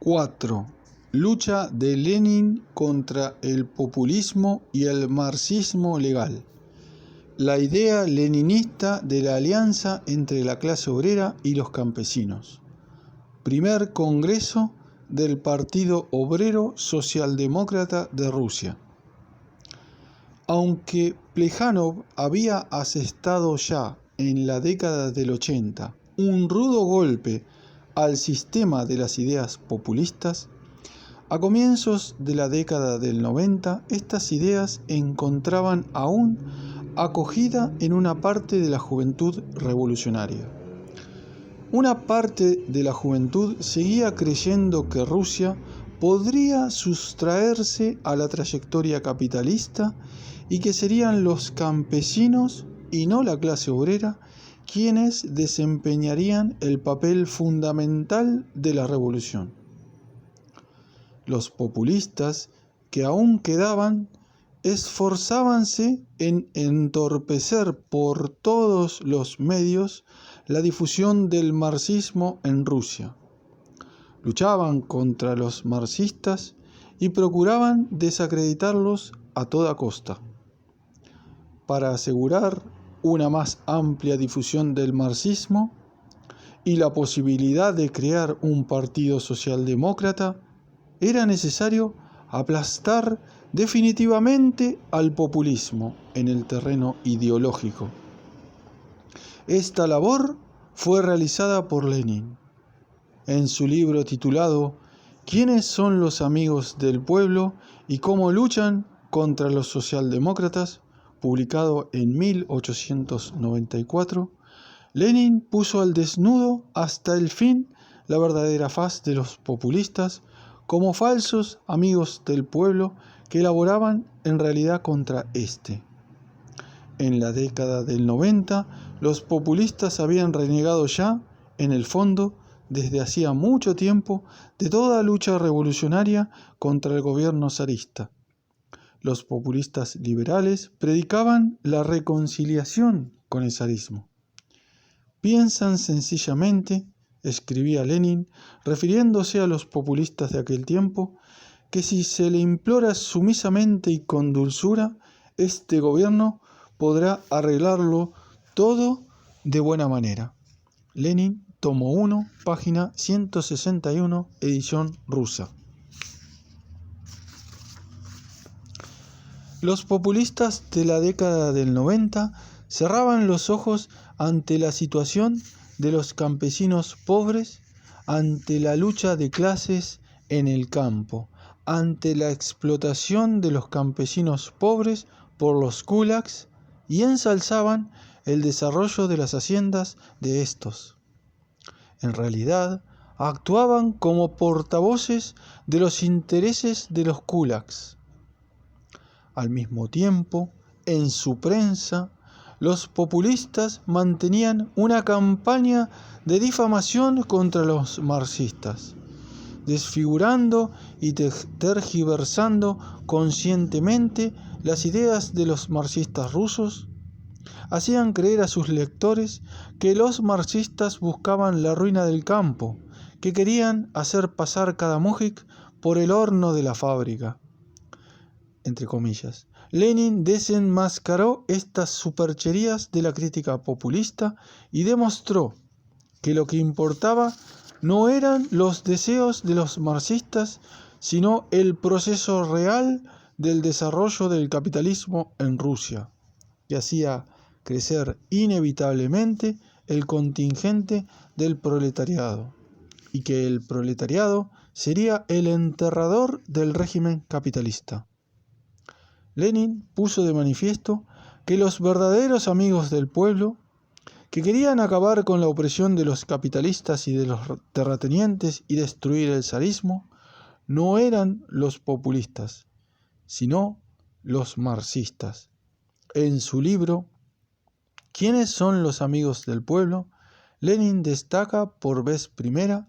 4. Lucha de Lenin contra el populismo y el marxismo legal. La idea leninista de la alianza entre la clase obrera y los campesinos. Primer Congreso del Partido Obrero Socialdemócrata de Rusia. Aunque Plejánov había asestado ya en la década del 80 un rudo golpe al sistema de las ideas populistas, a comienzos de la década del 90 estas ideas encontraban aún acogida en una parte de la juventud revolucionaria. Una parte de la juventud seguía creyendo que Rusia podría sustraerse a la trayectoria capitalista y que serían los campesinos y no la clase obrera quienes desempeñarían el papel fundamental de la revolución. Los populistas que aún quedaban esforzábanse en entorpecer por todos los medios la difusión del marxismo en Rusia. Luchaban contra los marxistas y procuraban desacreditarlos a toda costa. Para asegurar una más amplia difusión del marxismo y la posibilidad de crear un partido socialdemócrata, era necesario aplastar definitivamente al populismo en el terreno ideológico. Esta labor fue realizada por Lenin. En su libro titulado ¿Quiénes son los amigos del pueblo y cómo luchan contra los socialdemócratas?, publicado en 1894, Lenin puso al desnudo hasta el fin la verdadera faz de los populistas como falsos amigos del pueblo que elaboraban en realidad contra éste. En la década del 90, los populistas habían renegado ya, en el fondo, desde hacía mucho tiempo, de toda lucha revolucionaria contra el gobierno zarista. Los populistas liberales predicaban la reconciliación con el zarismo. Piensan sencillamente, escribía Lenin, refiriéndose a los populistas de aquel tiempo, que si se le implora sumisamente y con dulzura, este gobierno podrá arreglarlo todo de buena manera. Lenin, tomo 1, página 161, edición rusa. Los populistas de la década del 90 cerraban los ojos ante la situación de los campesinos pobres, ante la lucha de clases en el campo, ante la explotación de los campesinos pobres por los kulaks y ensalzaban el desarrollo de las haciendas de estos. En realidad, actuaban como portavoces de los intereses de los kulaks. Al mismo tiempo, en su prensa, los populistas mantenían una campaña de difamación contra los marxistas, desfigurando y tergiversando conscientemente las ideas de los marxistas rusos. Hacían creer a sus lectores que los marxistas buscaban la ruina del campo, que querían hacer pasar cada mújic por el horno de la fábrica. Entre comillas. Lenin desenmascaró estas supercherías de la crítica populista y demostró que lo que importaba no eran los deseos de los marxistas, sino el proceso real del desarrollo del capitalismo en Rusia, que hacía crecer inevitablemente el contingente del proletariado, y que el proletariado sería el enterrador del régimen capitalista. Lenin puso de manifiesto que los verdaderos amigos del pueblo, que querían acabar con la opresión de los capitalistas y de los terratenientes y destruir el zarismo, no eran los populistas, sino los marxistas. En su libro ¿Quiénes son los amigos del pueblo?, Lenin destaca por vez primera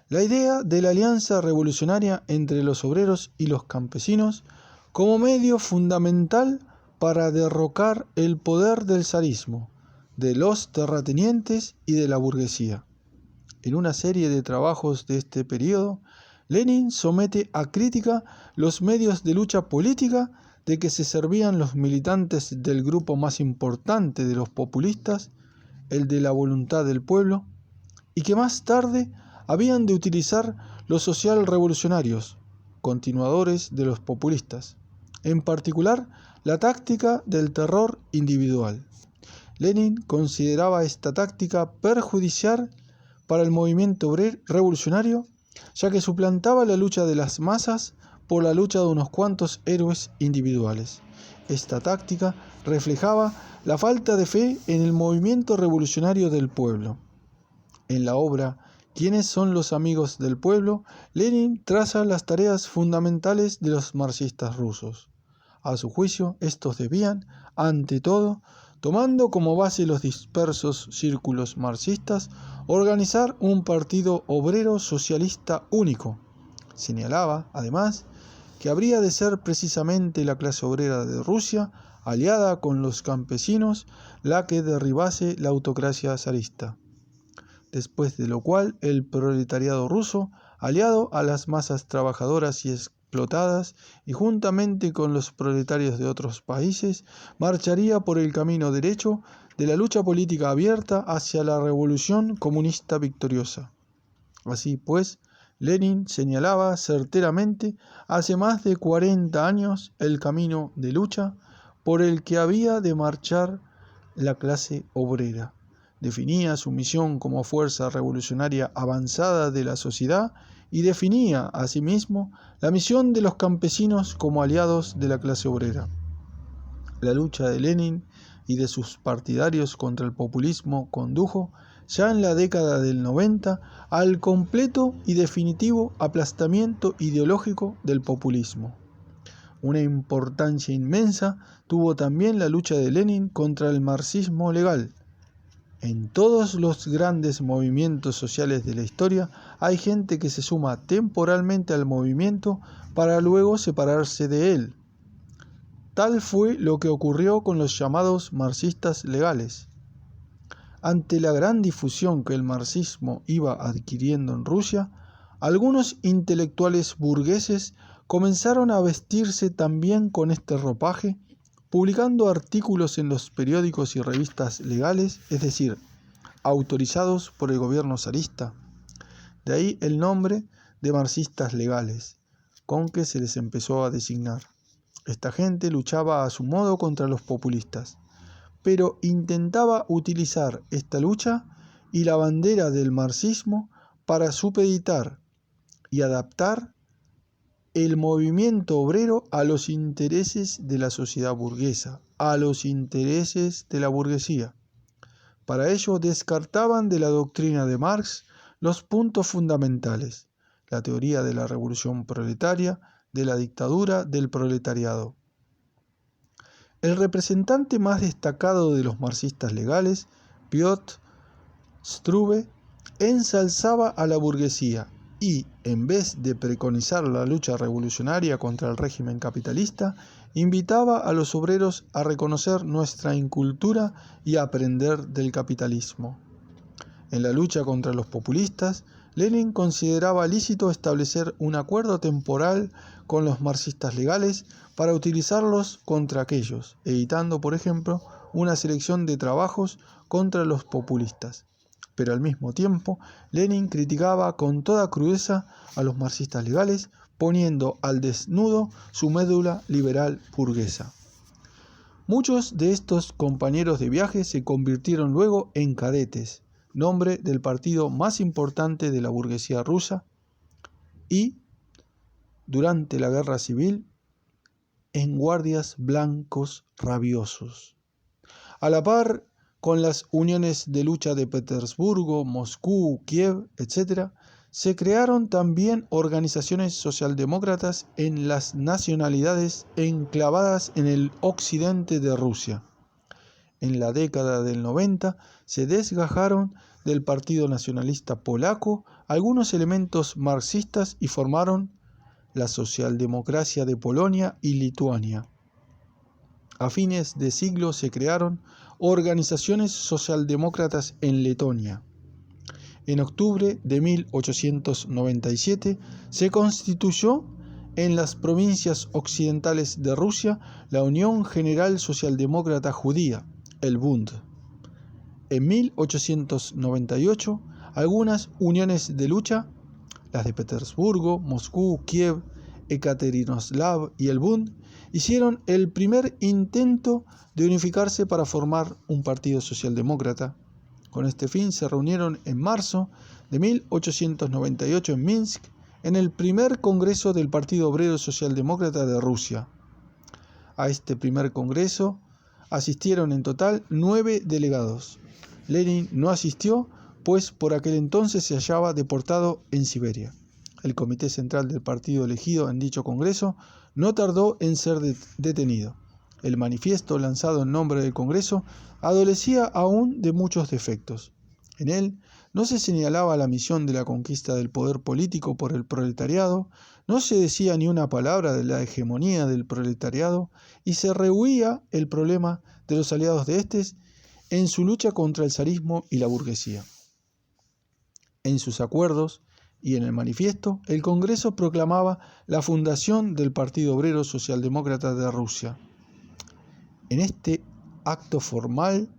la idea de la alianza revolucionaria entre los obreros y los campesinos como medio fundamental para derrocar el poder del zarismo, de los terratenientes y de la burguesía. En una serie de trabajos de este periodo, Lenin somete a crítica los medios de lucha política de que se servían los militantes del grupo más importante de los populistas, el de la voluntad del pueblo, y que más tarde habían de utilizar los socialrevolucionarios, continuadores de los populistas, en particular la táctica del terror individual. Lenin consideraba esta táctica perjudicial para el movimiento revolucionario, ya que suplantaba la lucha de las masas por la lucha de unos cuantos héroes individuales. Esta táctica reflejaba la falta de fe en el movimiento revolucionario del pueblo. En la obra ¿Quiénes son los amigos del pueblo?, Lenin traza las tareas fundamentales de los marxistas rusos. A su juicio, estos debían, ante todo, tomando como base los dispersos círculos marxistas, organizar un partido obrero socialista único. Señalaba, además, que habría de ser precisamente la clase obrera de Rusia, aliada con los campesinos, la que derribase la autocracia zarista. Después de lo cual el proletariado ruso, aliado a las masas trabajadoras y explotadas, y juntamente con los proletarios de otros países, marcharía por el camino derecho de la lucha política abierta hacia la revolución comunista victoriosa. Así pues, Lenin señalaba certeramente hace más de 40 años el camino de lucha por el que había de marchar la clase obrera. Definía su misión como fuerza revolucionaria avanzada de la sociedad y definía, asimismo, la misión de los campesinos como aliados de la clase obrera. La lucha de Lenin y de sus partidarios contra el populismo condujo, ya en la década del 90, al completo y definitivo aplastamiento ideológico del populismo. Una importancia inmensa tuvo también la lucha de Lenin contra el marxismo legal. En todos los grandes movimientos sociales de la historia hay gente que se suma temporalmente al movimiento para luego separarse de él. Tal fue lo que ocurrió con los llamados marxistas legales. Ante la gran difusión que el marxismo iba adquiriendo en Rusia, algunos intelectuales burgueses comenzaron a vestirse también con este ropaje, publicando artículos en los periódicos y revistas legales, es decir, autorizados por el gobierno zarista. De ahí el nombre de marxistas legales, con que se les empezó a designar. Esta gente luchaba a su modo contra los populistas, pero intentaba utilizar esta lucha y la bandera del marxismo para supeditar y adaptar el movimiento obrero a los intereses de la sociedad burguesa, a los intereses de la burguesía. Para ello descartaban de la doctrina de Marx los puntos fundamentales: la teoría de la revolución proletaria, de la dictadura del proletariado. El representante más destacado de los marxistas legales, Piotr Struve, ensalzaba a la burguesía y, en vez de preconizar la lucha revolucionaria contra el régimen capitalista, invitaba a los obreros a reconocer nuestra incultura y a aprender del capitalismo. En la lucha contra los populistas, Lenin consideraba lícito establecer un acuerdo temporal con los marxistas legales para utilizarlos contra aquellos, evitando, por ejemplo, una selección de trabajos contra los populistas. Pero al mismo tiempo, Lenin criticaba con toda crudeza a los marxistas legales, poniendo al desnudo su médula liberal burguesa. Muchos de estos compañeros de viaje se convirtieron luego en cadetes, nombre del partido más importante de la burguesía rusa, y, durante la guerra civil, en guardias blancos rabiosos. A la par con las uniones de lucha de Petersburgo, Moscú, Kiev, etc., se crearon también organizaciones socialdemócratas en las nacionalidades enclavadas en el occidente de Rusia. En la década del 90 se desgajaron del Partido Nacionalista Polaco algunos elementos marxistas y formaron la socialdemocracia de Polonia y Lituania. A fines de siglo se crearon organizaciones socialdemócratas en Letonia. En octubre de 1897 se constituyó en las provincias occidentales de Rusia la Unión General Socialdemócrata Judía, el Bund. En 1898, algunas uniones de lucha, las de Petersburgo, Moscú, Kiev, Ekaterinoslav y el Bund, hicieron el primer intento de unificarse para formar un partido socialdemócrata. Con este fin se reunieron en marzo de 1898 en Minsk, en el primer congreso del Partido Obrero Socialdemócrata de Rusia. A este primer congreso asistieron en total 9 delegados. Lenin no asistió, pues por aquel entonces se hallaba deportado en Siberia. El comité central del partido elegido en dicho congreso no tardó en ser detenido. El manifiesto lanzado en nombre del Congreso adolecía aún de muchos defectos. En él no se señalaba la misión de la conquista del poder político por el proletariado, no se decía ni una palabra de la hegemonía del proletariado y se rehuía el problema de los aliados de estos en su lucha contra el zarismo y la burguesía. En sus acuerdos y en el manifiesto, el Congreso proclamaba la fundación del Partido Obrero Socialdemócrata de Rusia. En este acto formal,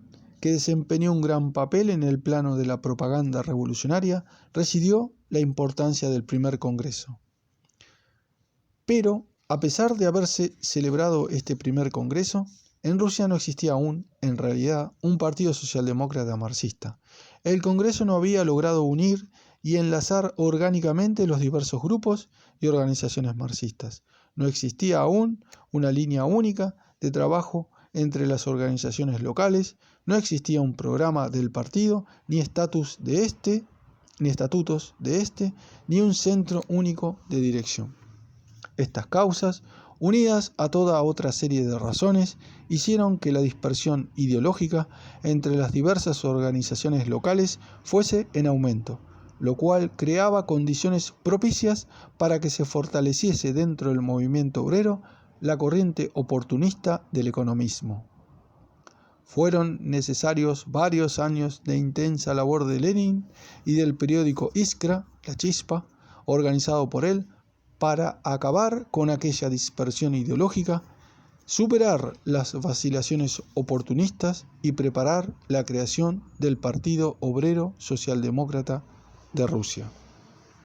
que desempeñó un gran papel en el plano de la propaganda revolucionaria, residió la importancia del primer Congreso. Pero, a pesar de haberse celebrado este primer Congreso, en Rusia no existía aún, en realidad, un partido socialdemócrata marxista. El Congreso no había logrado unir y enlazar orgánicamente los diversos grupos y organizaciones marxistas. No existía aún una línea única de trabajo entre las organizaciones locales, no existía un programa del partido, ni estatutos de este, ni un centro único de dirección. Estas causas, unidas a toda otra serie de razones, hicieron que la dispersión ideológica entre las diversas organizaciones locales fuese en aumento, lo cual creaba condiciones propicias para que se fortaleciese dentro del movimiento obrero la corriente oportunista del economismo. Fueron necesarios varios años de intensa labor de Lenin y del periódico Iskra, La Chispa, organizado por él, para acabar con aquella dispersión ideológica, superar las vacilaciones oportunistas y preparar la creación del Partido Obrero Socialdemócrata de Rusia.